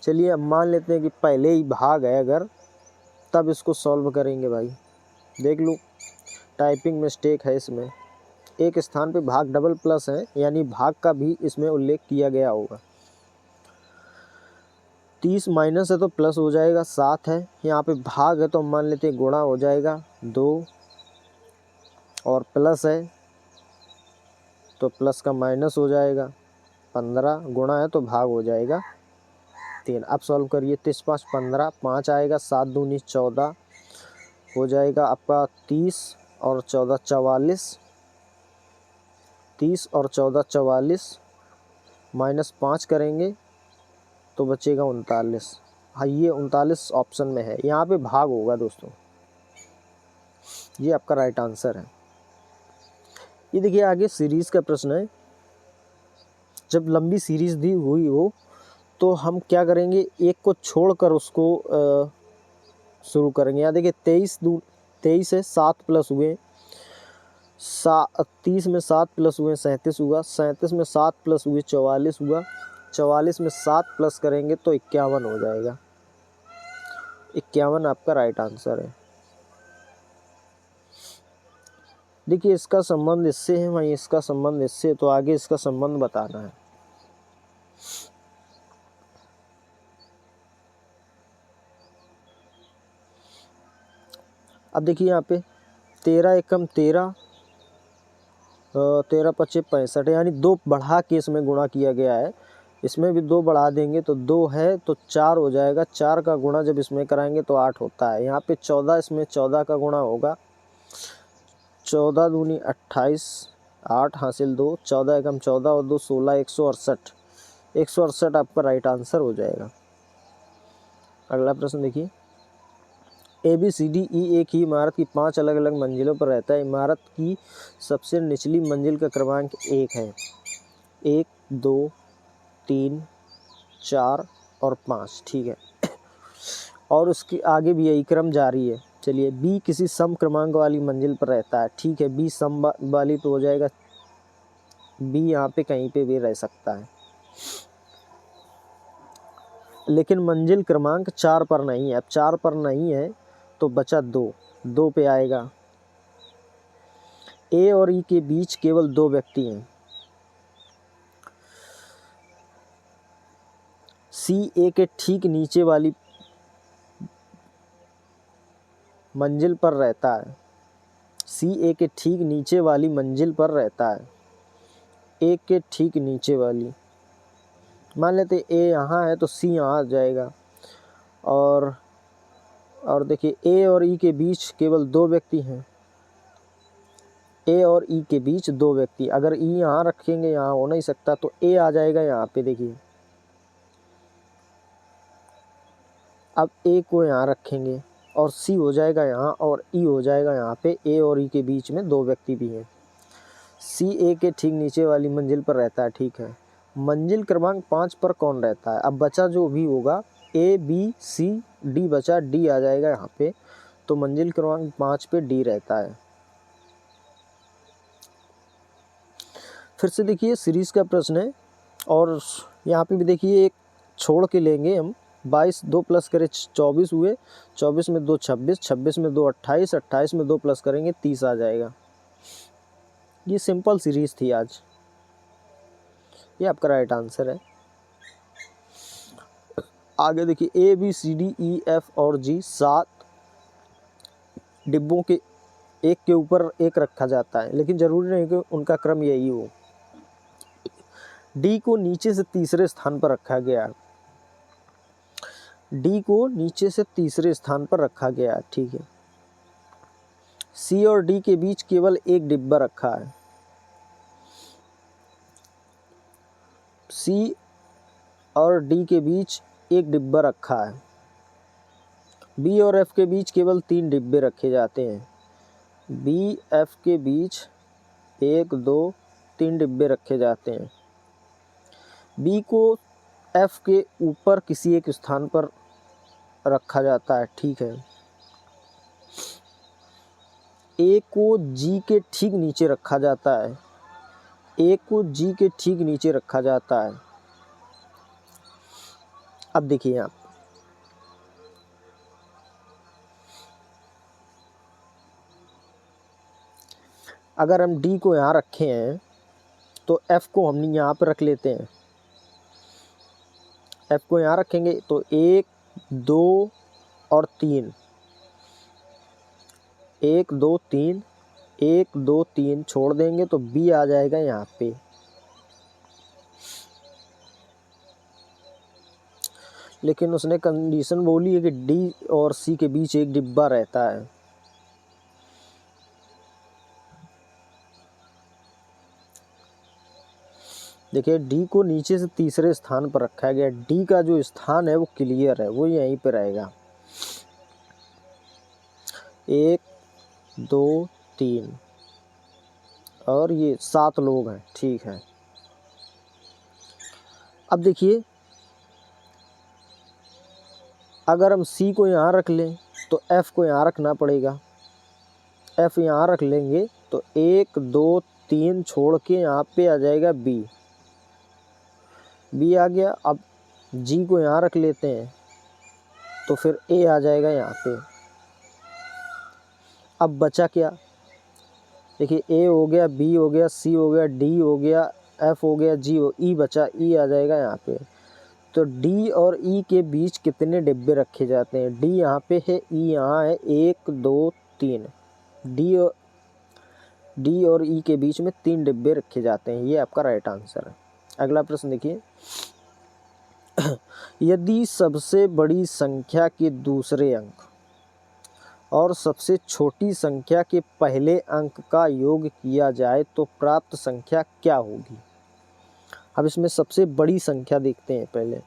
चलिए अब मान लेते हैं कि पहले ही भाग है, अगर तब इसको सॉल्व करेंगे भाई। देख लो टाइपिंग मिस्टेक है इसमें, एक स्थान पे भाग डबल प्लस है, यानी भाग का भी इसमें उल्लेख किया गया होगा। 30 माइनस है तो प्लस हो जाएगा, 7 है, यहाँ पे भाग है तो हम मान लेते हैं गुणा हो जाएगा 2, और प्लस है तो प्लस का माइनस हो जाएगा 15, गुणा है तो भाग हो जाएगा 3। अब सॉल्व करिए। 30 5 15, 5 आएगा, 7 दूनी 14 हो जाएगा आपका 30 और 14 44, 30 और 14 44, माइनस 5 करेंगे तो बचेगा 39। हाँ ये 39 ऑप्शन में है, यहाँ पे भाग होगा दोस्तों, ये आपका राइट आंसर है। ये देखिए आगे सीरीज़ का प्रश्न है। जब लंबी सीरीज़ दी हुई हो तो हम क्या करेंगे, एक को छोड़कर उसको शुरू करेंगे। यहाँ देखिए 23 है, 7 प्लस हुए 30 में 7 प्लस हुए 37 हुआ, 37 में 7 प्लस हुए 44 हुआ, 44 में 7 प्लस करेंगे तो 51 हो जाएगा। 51 आपका राइट आंसर है। देखिए इसका संबंध इससे है, वहीं इसका संबंध इससे, तो आगे इसका संबंध बताना है। अब देखिए यहाँ पे 13 एकम 13, 13 पच्चे 65, यानी 2 बढ़ा के इसमें गुणा किया गया है। इसमें भी 2 बढ़ा देंगे तो 2 है तो 4 हो जाएगा। 4 का गुणा जब इसमें कराएंगे तो 8 होता है। यहाँ पे 14, इसमें 14 का गुणा होगा। 14 दूनी 28, 8 हासिल 2, 14 एकम 14 और 2 16, 168। 168 आपका राइट आंसर हो जाएगा। अगला प्रश्न देखिए, ABCDE एक ही इमारत की 5 अलग अलग मंजिलों पर रहता है। इमारत की सबसे निचली मंजिल का क्रमांक 1 है। 1, 2, 3, 4 और 5, ठीक है। और उसके आगे भी यही क्रम जारी है। चलिए, B किसी सम क्रमांक वाली मंजिल पर रहता है, ठीक है। B सम वाली पे हो जाएगा। B यहाँ पे कहीं पे भी रह सकता है, लेकिन मंजिल क्रमांक 4 पर नहीं है। अब 4 पर नहीं है तो बचा 2 पे आएगा। A और E के बीच केवल 2 व्यक्ति हैं। C A के ठीक नीचे वाली मंजिल पर रहता है। C A के ठीक नीचे वाली मंजिल पर रहता है। A के ठीक नीचे वाली, मान लेते A यहाँ है तो C यहाँ आ जाएगा। और देखिए, A और E के बीच केवल 2 व्यक्ति हैं। A और E के बीच 2 व्यक्ति, अगर E यहाँ रखेंगे, यहाँ हो नहीं सकता, तो A आ जाएगा यहाँ पे। देखिए, अब A को यहाँ रखेंगे और C हो जाएगा यहाँ और E हो जाएगा यहाँ पे। A और E के बीच में 2 व्यक्ति भी हैं। C A के ठीक नीचे वाली मंजिल पर रहता है, ठीक है। मंजिल क्रमांक 5 पर कौन रहता है? अब बचा जो भी होगा, A B C D बचा, D आ जाएगा यहाँ पे, तो मंजिल क्रमांक 5 पे D रहता है। फिर से देखिए, सीरीज़ का प्रश्न है और यहाँ पे भी देखिए एक छोड़ के लेंगे हम। 22 2 प्लस करें 24 हुए, 24 में 2 26, 26 में 2 28, 28 में 2 प्लस करेंगे 30 आ जाएगा। ये सिंपल सीरीज थी आज, ये आपका राइट आंसर है। आगे देखिए, ABCDEF और G 7 डिब्बों के एक के ऊपर एक रखा जाता है, लेकिन ज़रूरी नहीं कि उनका क्रम यही हो। D को नीचे से तीसरे स्थान पर रखा गया है। D को नीचे से तीसरे स्थान पर रखा गया है, ठीक है। C और D के बीच केवल एक डिब्बा रखा है। C और D के बीच एक डिब्बा रखा है। B और F के बीच केवल 3 डिब्बे रखे जाते हैं। B F के बीच 1 2 3 डिब्बे रखे जाते हैं। B को F के ऊपर किसी एक स्थान पर रखा जाता है, ठीक है। A को G के ठीक नीचे रखा जाता है। A को G के ठीक नीचे रखा जाता है। अब देखिए, यहाँ अगर हम D को यहाँ रखे हैं तो F को हम यहाँ पर रख लेते हैं। F को यहाँ रखेंगे तो 1 2 और 3, 1 2 3, 1 2 3 छोड़ देंगे तो B आ जाएगा यहाँ पे। लेकिन उसने कंडीशन बोली है कि D और C के बीच एक डिब्बा रहता है। देखिए, D को नीचे से तीसरे स्थान पर रखा गया। D का जो स्थान है वो क्लियर है, वो यहीं पे रहेगा। 1 2 3 और ये 7 लोग हैं, ठीक है। अब देखिए, अगर हम C को यहाँ रख लें तो F को यहाँ रखना पड़ेगा। F यहाँ रख लेंगे तो 1 2 3 छोड़ के यहाँ पे आ जाएगा B। B आ गया। अब G को यहाँ रख लेते हैं तो फिर A आ जाएगा यहाँ पे। अब बचा क्या? देखिए, A हो गया, B हो गया, C हो गया, D हो गया, F हो गया, E बचा, E आ जाएगा यहाँ पे। तो D और E के बीच कितने डिब्बे रखे जाते हैं? D यहाँ पे है, E यहाँ है। 1 2 3, डी और ई के बीच में 3 डिब्बे रखे जाते हैं। ये आपका राइट आंसर है। अगला प्रश्न देखिए, यदि सबसे बड़ी संख्या के दूसरे अंक और सबसे छोटी संख्या के पहले अंक का योग किया जाए तो प्राप्त संख्या क्या होगी। अब इसमें सबसे बड़ी संख्या देखते हैं पहले।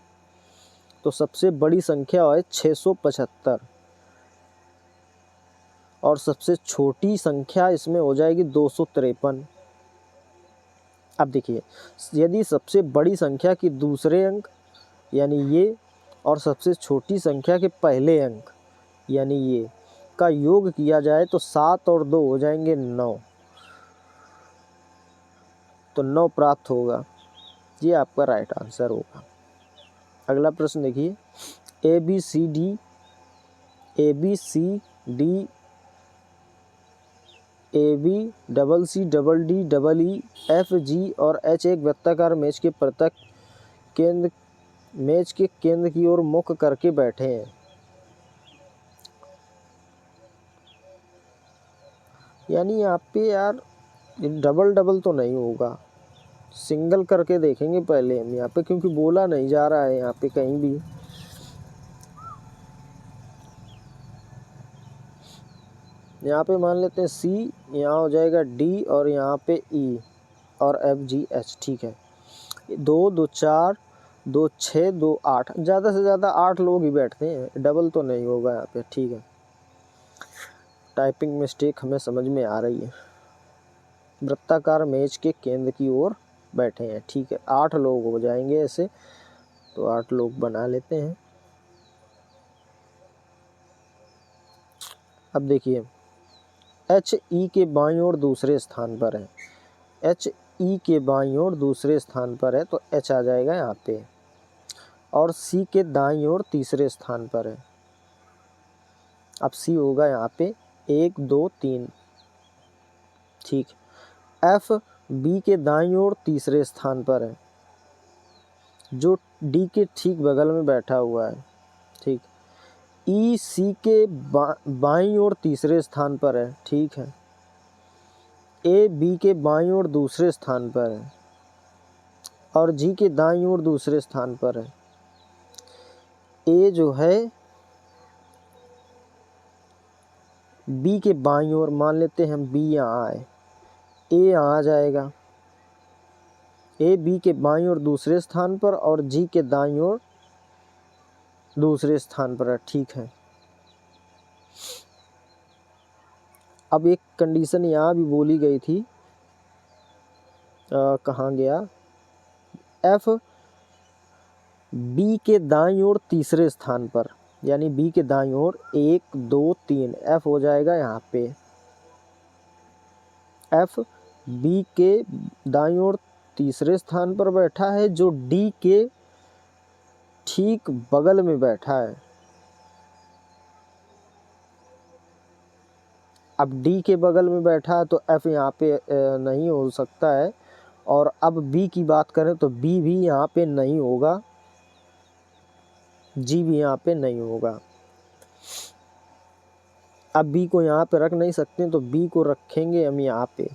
तो सबसे बड़ी संख्या है 675 और सबसे छोटी संख्या इसमें हो जाएगी 253। अब देखिए, यदि सबसे बड़ी संख्या के दूसरे अंक यानी ये और सबसे छोटी संख्या के पहले अंक यानी ये का योग किया जाए तो 7 और 2 हो जाएंगे 9, तो 9 प्राप्त होगा। ये आपका राइट आंसर होगा। अगला प्रश्न देखिए, A B C D A B double C double D double E F G और एच एक वृत्ताकार मेज के केंद्र की ओर मुख करके बैठे हैं। यानी यहाँ पे यार डबल डबल तो नहीं होगा, सिंगल करके देखेंगे पहले हम यहाँ पे, क्योंकि बोला नहीं जा रहा है यहाँ पे कहीं भी। यहाँ पे मान लेते हैं सी, यहाँ हो जाएगा डी और यहाँ पे ई और एफ जी एच। ठीक है, 2 2 4 2 6 2 8, ज़्यादा से ज़्यादा 8 लोग ही बैठते हैं, डबल तो नहीं होगा यहाँ पे। ठीक है, टाइपिंग मिस्टेक हमें समझ में आ रही है। वृत्ताकार मेज के केंद्र की ओर बैठे हैं। ठीक है, 8 लोग हो जाएंगे ऐसे, तो 8 लोग बना लेते हैं। अब देखिए, एच ई के बाईं ओर दूसरे स्थान पर है, एच ई के बाईं ओर दूसरे स्थान पर है तो एच आ जाएगा यहाँ पे, और सी के दाईं ओर तीसरे स्थान पर है। अब सी होगा यहाँ पे 1 2 3। ठीक, एफ बी के दाईं ओर तीसरे स्थान पर है, जो डी के ठीक बगल में बैठा हुआ है। ठीक, ई सी के बाईं ओर तीसरे स्थान पर है। ठीक है, ए बी के बाईं ओर दूसरे स्थान पर है और जी के दाईं ओर दूसरे स्थान पर है। ए जो है बी के बाईं ओर, मान लेते हैं हम बी यहाँ आए, ए यहाँ आ जाएगा। ए बी के बाईं ओर दूसरे स्थान पर और जी के दाईं ओर दूसरे स्थान पर है। ठीक है, अब एक कंडीशन यहाँ भी बोली गई थी, कहाँ गया, एफ बी के दाईं ओर तीसरे स्थान पर, यानी बी के दाईं ओर 1 2 3, एफ हो जाएगा यहाँ पे। एफ बी के दाईं ओर तीसरे स्थान पर बैठा है, जो डी के ठीक बगल में बैठा है। अब डी के बगल में बैठा है तो एफ यहाँ पे नहीं हो सकता है, और अब बी की बात करें तो बी भी यहाँ पे नहीं होगा, जी भी यहाँ पे नहीं होगा। अब बी को यहाँ पे रख नहीं सकते, तो बी को रखेंगे हम यहाँ पे,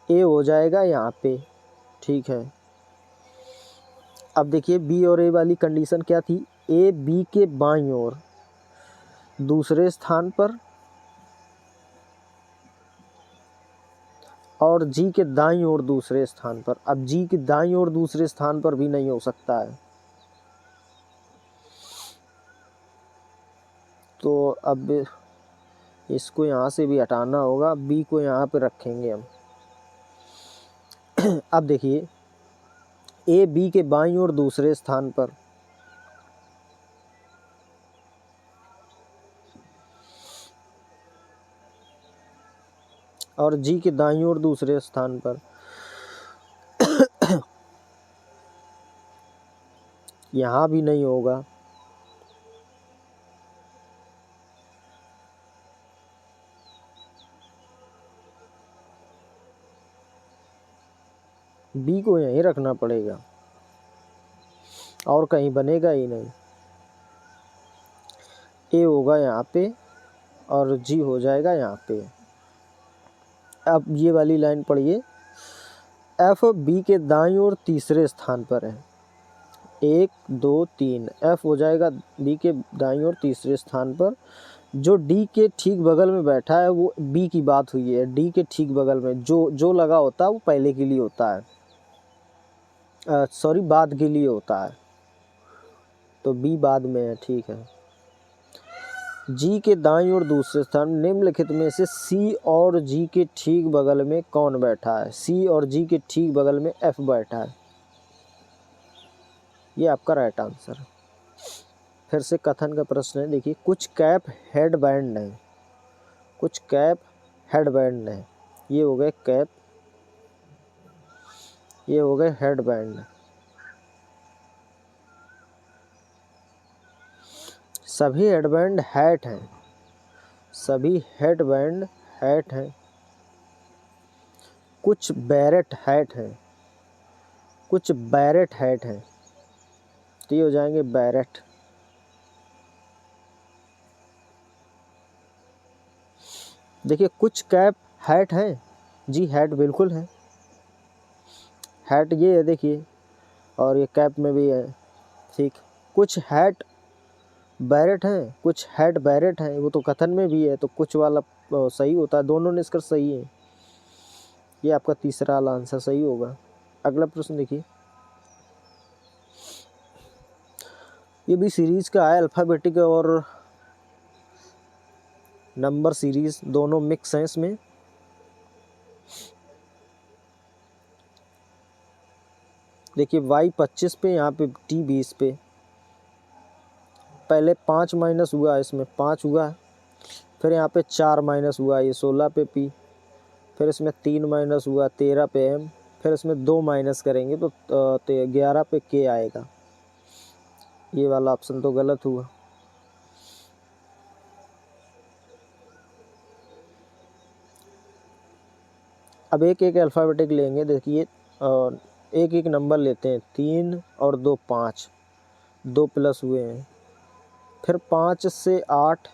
ए हो जाएगा यहाँ पे। ठीक है, अब देखिए बी और ए वाली कंडीशन क्या थी, ए बी के बाईं ओर दूसरे स्थान पर और जी के दाईं ओर दूसरे स्थान पर। अब जी के दाईं ओर दूसरे स्थान पर भी नहीं हो सकता है, तो अब इसको यहाँ से भी हटाना होगा, बी को यहाँ पे रखेंगे हम। अब देखिए, ए बी के बाईं ओर दूसरे स्थान पर और जी के दाईं ओर दूसरे स्थान पर, यहाँ भी नहीं होगा। बी को यहीं रखना पड़ेगा, और कहीं बनेगा ही नहीं। ए होगा यहाँ पे और जी हो जाएगा यहाँ पे। अब ये वाली लाइन पढ़िए, एफ बी के दाईं ओर तीसरे स्थान पर है। 1 2 3, एफ हो जाएगा बी के दाईं ओर तीसरे स्थान पर। जो डी के ठीक बगल में बैठा है वो बी की बात हुई है। डी के ठीक बगल में जो लगा होता है वो पहले के लिए होता है, सॉरी बाद के लिए होता है, तो बी बाद में है, ठीक है। जी के दाईं ओर दूसरे स्थान, निम्नलिखित में से सी और जी के ठीक बगल में कौन बैठा है? सी और जी के ठीक बगल में एफ बैठा है, ये आपका राइट आंसर है। फिर से कथन का प्रश्न है, देखिए, कुछ कैप हेड बैंड है, कुछ कैप हेड बैंड है, ये हो गए कैप, ये हो गए हेड बैंड। सभी हेडबैंड हैट हैं, सभी हेडबैंड हैट हैं। कुछ बैरेट हैट हैं, कुछ बैरेट हैट हैं, तो ये हो जाएंगे बैरेट। देखिए, कुछ कैप हैट हैं, जी हैट बिल्कुल है, हैट ये है देखिए, और ये कैप में भी है, ठीक। कुछ हैट बैरेट हैं, कुछ हैट बैरेट हैं, वो तो कथन में भी है, तो कुछ वाला सही होता है, दोनों निष्कर्ष सही है। ये आपका तीसरा वाला आंसर सही होगा। अगला प्रश्न देखिए, ये भी सीरीज का है, अल्फ़ाबेटिक और नंबर सीरीज दोनों मिक्स हैं इसमें। देखिए, y 25 पे, यहाँ पे t 20 पे। पहले 5 माइनस हुआ, इसमें 5 हुआ, फिर यहाँ पे 4 माइनस हुआ, ये 16 पे p, फिर इसमें 3 माइनस हुआ 13 पे m, फिर इसमें 2 माइनस करेंगे तो 11 पे k आएगा। ये वाला ऑप्शन तो गलत हुआ। अब एक एक अल्फ़ाबेटिक लेंगे, देखिए, एक एक नंबर लेते हैं। 3 और 2 5, 2 प्लस हुए हैं, फिर 5 से 8,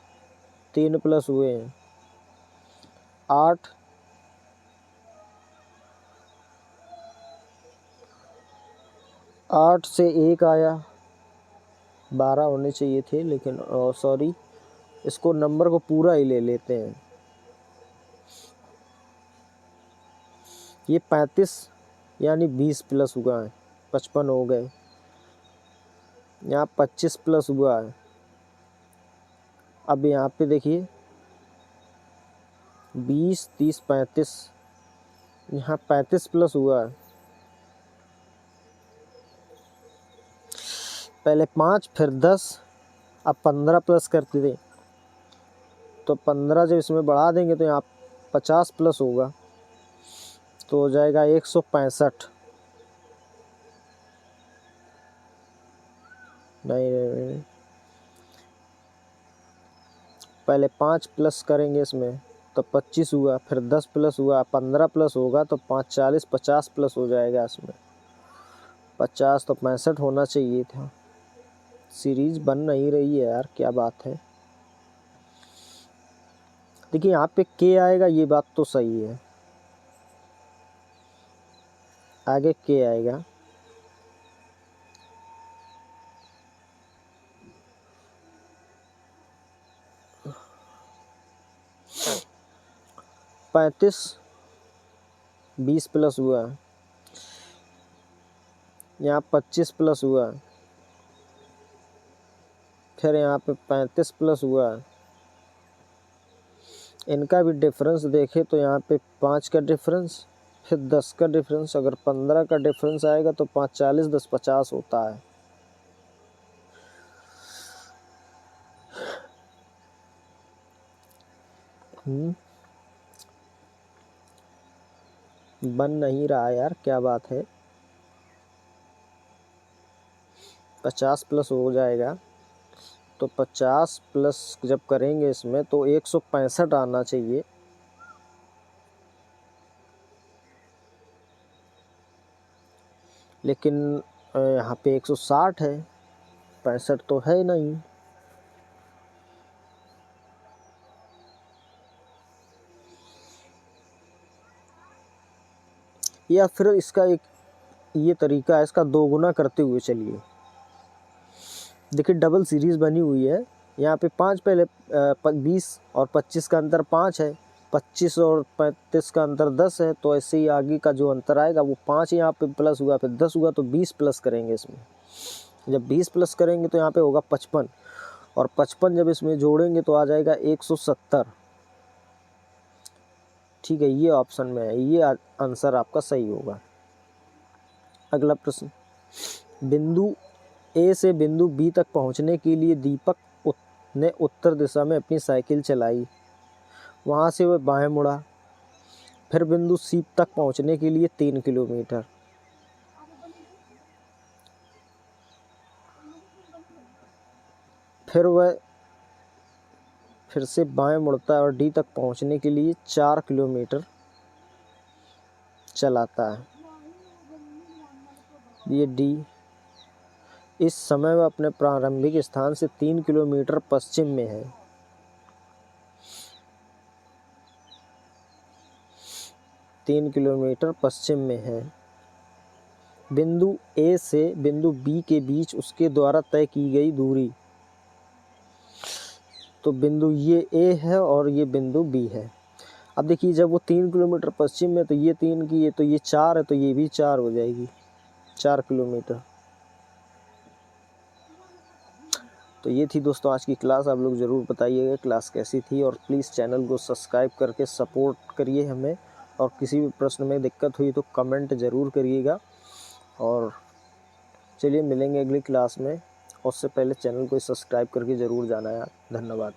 3 प्लस हुए हैं, 8, 8 से 1 आया, 12 होने चाहिए थे, लेकिन सॉरी, इसको नंबर को पूरा ही ले लेते हैं। ये 35 यानी 20 प्लस हुआ है, 55 हो गए। यहाँ 25 प्लस हुआ है। अब यहाँ पे देखिए, 20 30 35, यहाँ 35 प्लस हुआ है। पहले 5 फिर 10, अब 15 प्लस करते थे, तो 15 जब इसमें बढ़ा देंगे तो यहाँ 50 प्लस होगा, तो हो जाएगा 165। नहीं, पहले 5 प्लस करेंगे इसमें तो 25 हुआ, फिर 10 प्लस हुआ, 15 प्लस होगा तो 5 40, 50 प्लस हो जाएगा इसमें। 50 तो 65 होना चाहिए था। सीरीज बन नहीं रही है यार, क्या बात है। देखिए, यहाँ पे के आएगा, ये बात तो सही है, आगे के आएगा। पैंतीस 20 प्लस हुआ, यहाँ 25 प्लस हुआ, फिर यहाँ पे 35 प्लस हुआ। इनका भी डिफरेंस देखें तो यहाँ पे 5 का डिफरेंस, फिर 10 का डिफरेंस, अगर 15 का डिफरेंस आएगा तो 5 40, 10 50 होता है। बन नहीं रहा यार, क्या बात है। 50 प्लस हो जाएगा, तो 50 प्लस जब करेंगे इसमें तो 165 आना चाहिए। लेकिन यहाँ पे 160 है, 65 तो है नहीं। या फिर इसका एक ये तरीका है, इसका 2 गुना करते हुए चलिए। देखिए डबल सीरीज़ बनी हुई है, यहाँ पे 5 पहले 20 और 25 का अंतर 5 है, 25 और 35 का अंतर 10 है, तो ऐसे ही आगे का जो अंतर आएगा वो 5 यहाँ पे प्लस हुआ, फिर 10 हुआ, तो 20 प्लस करेंगे इसमें। जब 20 प्लस करेंगे तो यहाँ पे होगा 55, और 55 जब इसमें जोड़ेंगे तो आ जाएगा 170। ठीक है, ये ऑप्शन में है, ये आंसर आपका सही होगा। अगला प्रश्न, बिंदु ए से बिंदु बी तक पहुंचने के लिए दीपक ने उत्तर दिशा में अपनी साइकिल चलाई। वहां से वह बाएं मुड़ा। फिर बिंदु सी तक पहुंचने के लिए 3 किलोमीटर। फिर वह फिर से बाएं मुड़ता है और डी तक पहुंचने के लिए 4 किलोमीटर चलाता है। ये डी। इस समय वह अपने प्रारंभिक स्थान से 3 किलोमीटर पश्चिम में है। तीन किलोमीटर पश्चिम में है। बिंदु ए से बिंदु बी के बीच उसके द्वारा तय की गई दूरी, तो बिंदु ये ए है और ये बिंदु बी है। अब देखिए जब वो 3 किलोमीटर पश्चिम में, तो ये 3 की, ये तो ये 4 है, तो ये भी 4 हो जाएगी, 4 किलोमीटर। तो ये थी दोस्तों आज की क्लास। आप लोग ज़रूर बताइएगा क्लास कैसी थी, और प्लीज़ चैनल को सब्सक्राइब करके सपोर्ट करिए हमें, और किसी भी प्रश्न में दिक्कत हुई तो कमेंट ज़रूर करिएगा। और चलिए मिलेंगे अगली क्लास में, उससे पहले चैनल को सब्सक्राइब करके ज़रूर जाना यार। धन्यवाद।